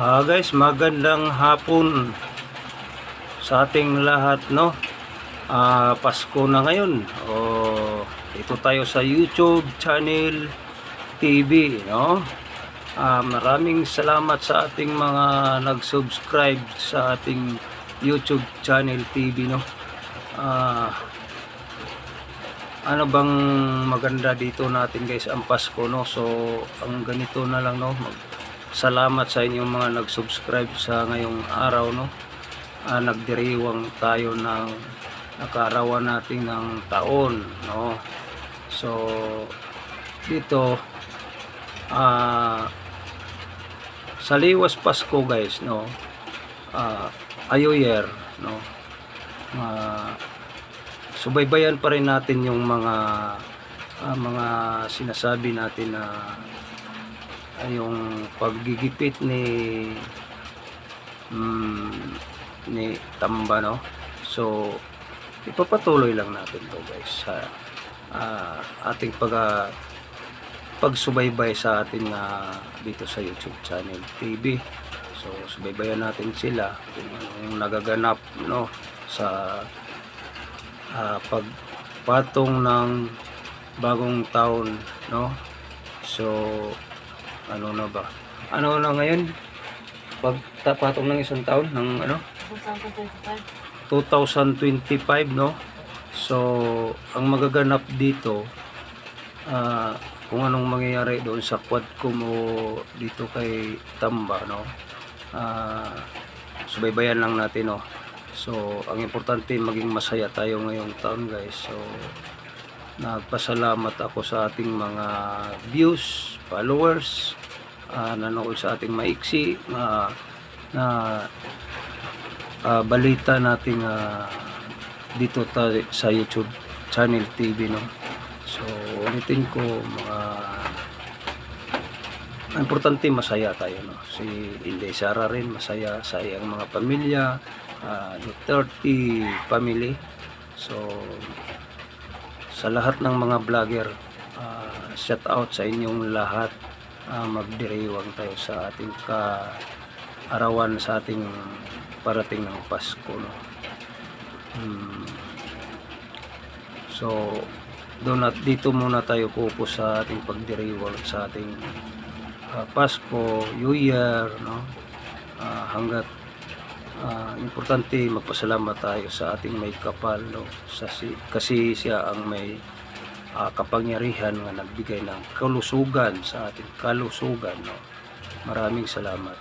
Guys, magandang hapon sa ating lahat, no? Pasko na ngayon. Dito tayo sa YouTube channel TV, no? Maraming salamat sa ating mga nag-subscribe sa ating YouTube channel TV, no? Ano bang maganda dito natin, guys, ang Pasko, no? So, ang ganito na lang, no? Salamat sa inyong mga nag-subscribe sa ngayong araw, no? Nagdiriwang tayo ng nakarawan natin ng taon, no? So dito sa liwas Pasko, guys, no? New Year, no? Subaybayan pa rin natin yung mga sinasabi natin na yung paggigipit ni Tamba, no? So ipapatuloy lang natin to, guys, sa ating pagsubaybay sa ating dito sa YouTube channel TV. So subaybayan natin sila kung anong nagaganap, no, sa pagpatong ng bagong taon, no? So ano na ba? Ano na ngayon? Pagpatong ng isang taon ng 2025, no? So ang magaganap dito, kung anong mangyayari doon sa Quadcom o dito kay Tamba, no? Subaybayan lang natin, no? So ang importante, maging masaya tayo ngayong taon, guys. So nagpasalamat ako sa ating mga views, followers, nanood sa ating maiksi na balita natin dito sa YouTube channel TV, no? So ulitin ko, importante masaya tayo, no? Si Inday Sara rin masaya sa iyang mga pamilya, Duterte family. So sa lahat ng mga vlogger, shout out sa inyong lahat. Magdiriwang tayo sa ating kaarawan, sa ating parating ng Pasko, no? So dito muna tayo focus sa ating pagdiriwang sa ating Pasko, New Year, no? Hanggat importante magpasalamat tayo sa ating may kapal, no? Kasi siya ang may kapangyarihan na nagbigay ng kalusugan sa ating kalusugan, no? Maraming salamat.